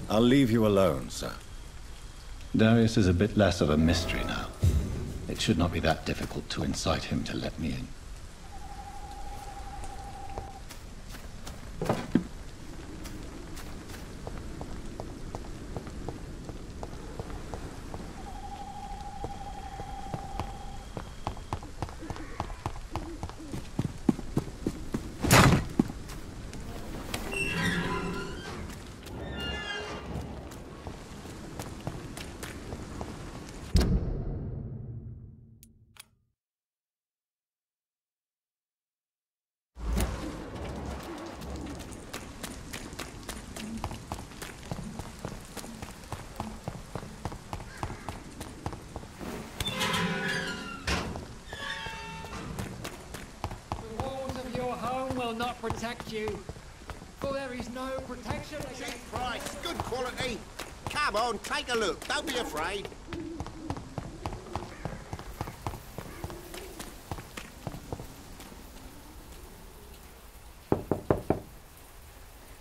I'll leave you alone, sir. Darius is a bit less of a mystery now. It should not be that difficult to incite him to let me in. Not protect you, for there is no protection against... Cheap price, good quality. Come on, take a look, don't be afraid.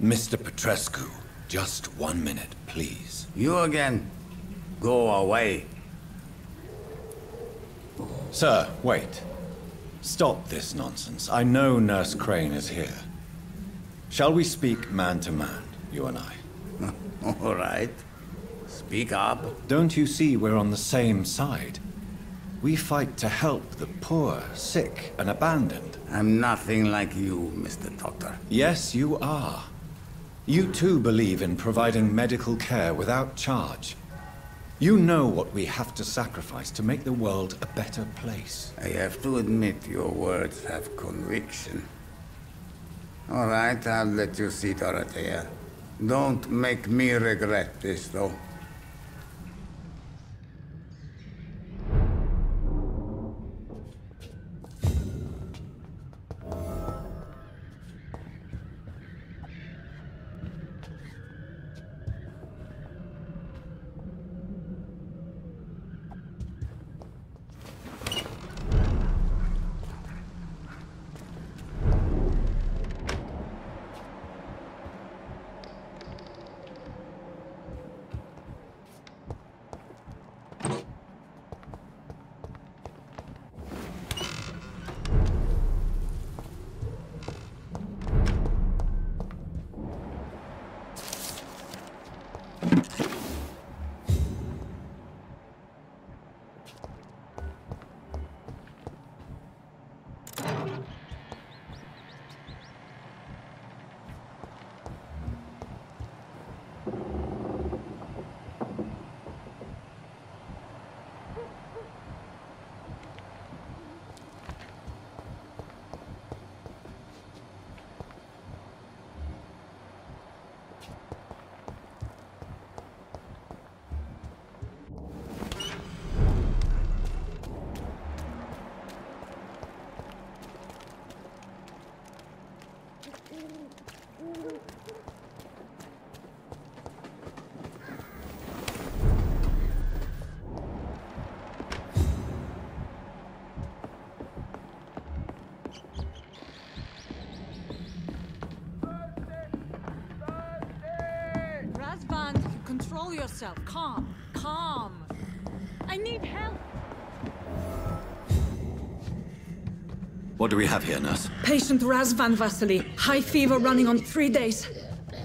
Mr. Petrescu, just 1 minute, please. You again? Go away. Sir, wait. Stop this nonsense. I know Nurse Crane is here. Shall we speak man to man, you and I? All right. Speak up. Don't you see we're on the same side? We fight to help the poor, sick, and abandoned. I'm nothing like you, Mr. Doctor. Yes, you are. You too believe in providing medical care without charge. You know what we have to sacrifice to make the world a better place. I have to admit your words have conviction. All right, I'll let you see, Dorothea. Don't make me regret this, though. Control yourself. Calm. Calm. I need help. What do we have here, nurse? Patient Razvan Vasily. High fever running on 3 days.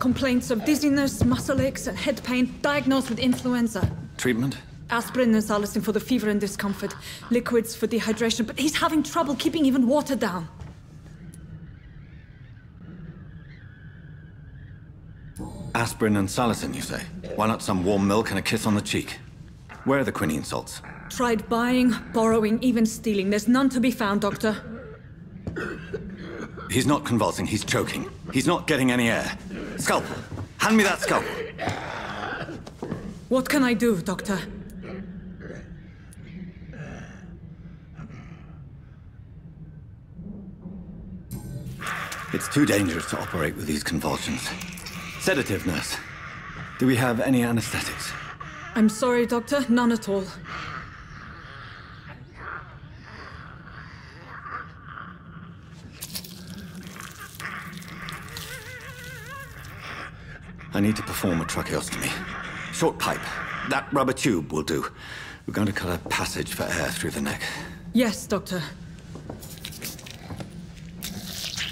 Complaints of dizziness, muscle aches, and head pain. Diagnosed with influenza. Treatment? Aspirin and salicin for the fever and discomfort. Liquids for dehydration, but he's having trouble keeping even water down. Aspirin and salicin, you say? Why not some warm milk and a kiss on the cheek? Where are the quinine salts? Tried buying, borrowing, even stealing. There's none to be found, Doctor. He's not convulsing, he's choking. He's not getting any air. Scalpel! Hand me that scalpel! What can I do, Doctor? It's too dangerous to operate with these convulsions. Sedative, nurse. Do we have any anesthetics? I'm sorry, Doctor. None at all. I need to perform a tracheostomy. Short pipe. That rubber tube will do. We're going to cut a passage for air through the neck. Yes, Doctor.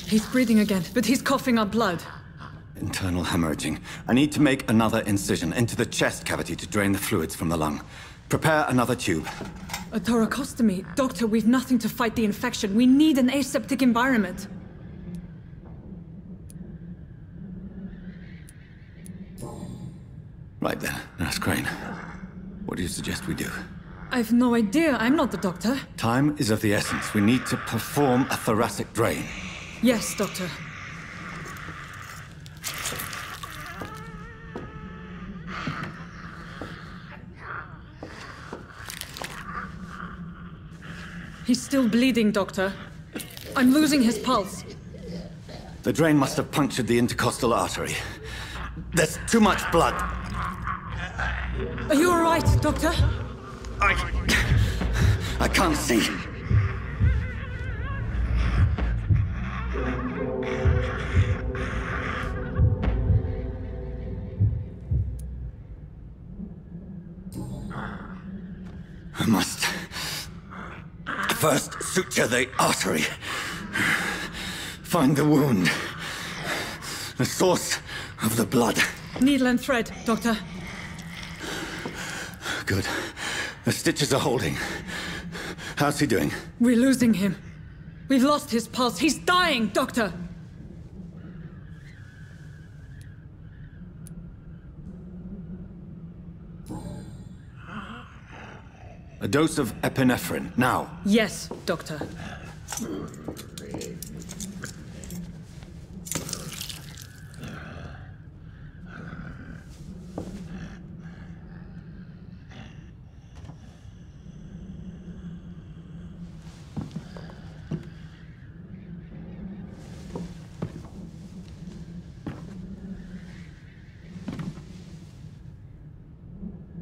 He's breathing again, but he's coughing up blood. Internal hemorrhaging. I need to make another incision into the chest cavity to drain the fluids from the lung. Prepare another tube. A thoracostomy? Doctor, we've nothing to fight the infection. We need an aseptic environment. Right then, Nurse Crane. What do you suggest we do? I've no idea. I'm not the doctor. Time is of the essence. We need to perform a thoracic drain. Yes, Doctor. He's still bleeding, Doctor. I'm losing his pulse. The drain must have punctured the intercostal artery. There's too much blood. Are you all right, Doctor? I can't see. I must first suture the artery. Find the wound. The source of the blood. Needle and thread, Doctor. Good. The stitches are holding. How's he doing? We're losing him. We've lost his pulse. He's dying, Doctor! A dose of epinephrine, now. Yes, Doctor.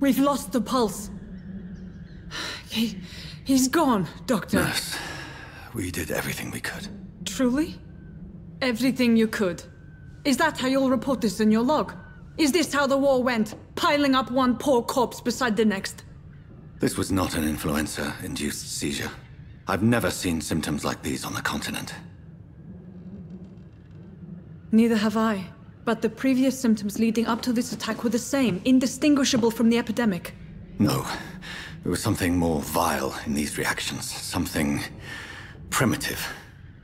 We've lost the pulse. He's gone, Doctor. Nurse, we did everything we could. Truly? Everything you could? Is that how you'll report this in your log? Is this how the war went? Piling up one poor corpse beside the next? This was not an influenza-induced seizure. I've never seen symptoms like these on the continent. Neither have I. But the previous symptoms leading up to this attack were the same, indistinguishable from the epidemic. No. There was something more vile in these reactions. Something primitive.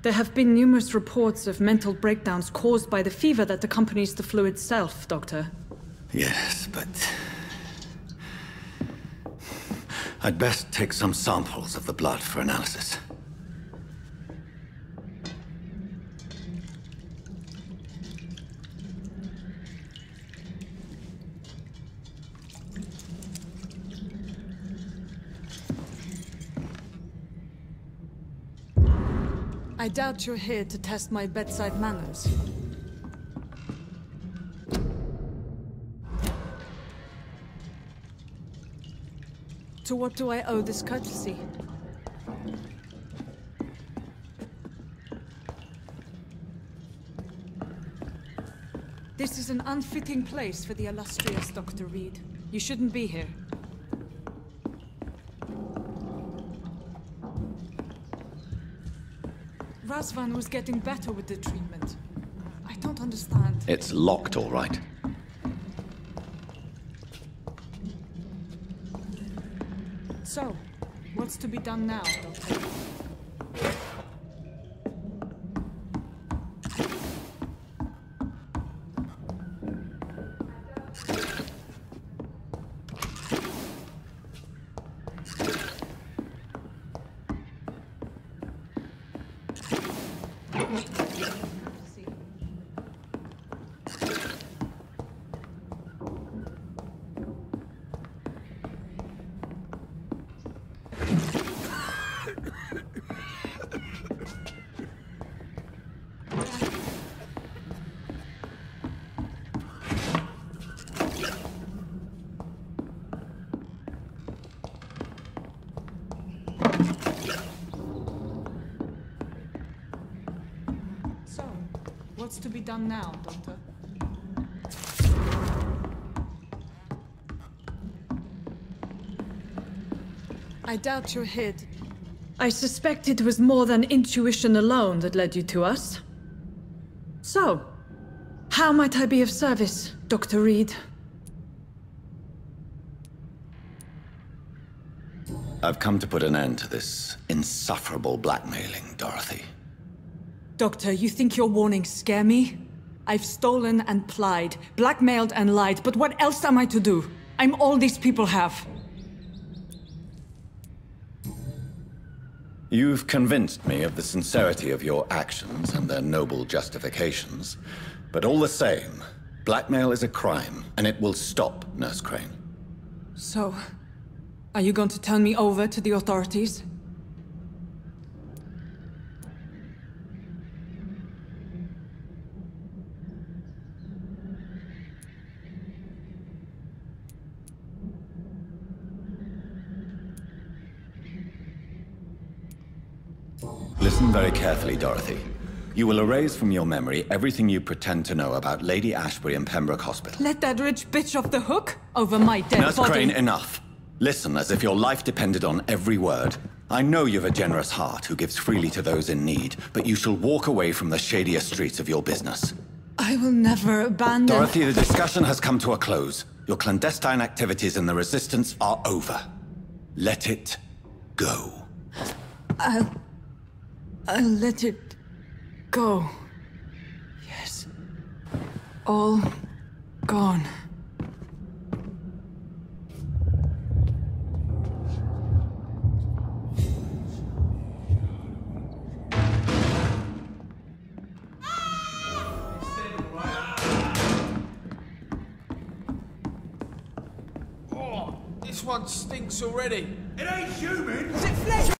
There have been numerous reports of mental breakdowns caused by the fever that accompanies the flu itself, Doctor. Yes, but... I'd best take some samples of the blood for analysis. I doubt you're here to test my bedside manners. To what do I owe this courtesy? This is an unfitting place for the illustrious Dr. Reed. You shouldn't be here. Razvan was getting better with the treatment. I don't understand. It's locked, all right. So, what's to be done now, Doctor? What's to be done now, Doctor? I doubt you're here. I suspect it was more than intuition alone that led you to us. So, how might I be of service, Dr. Reed? I've come to put an end to this insufferable blackmailing, Dorothy. Doctor, you think your warnings scare me? I've stolen and plied, blackmailed and lied, but what else am I to do? I'm all these people have. You've convinced me of the sincerity of your actions and their noble justifications. But all the same, blackmail is a crime, and it will stop, Nurse Crane. So, are you going to turn me over to the authorities? Listen very carefully, Dorothy. You will erase from your memory everything you pretend to know about Lady Ashbury and Pembroke Hospital. Let that rich bitch off the hook over my dead Nurse body. Crane, enough. Listen as if your life depended on every word. I know you've a generous heart who gives freely to those in need, but you shall walk away from the shadier streets of your business. I will never abandon... Dorothy, the discussion has come to a close. Your clandestine activities in the Resistance are over. Let it go. I'll let it go. Yes. All gone. Oh, this one stinks already. It ain't human! Is it flesh?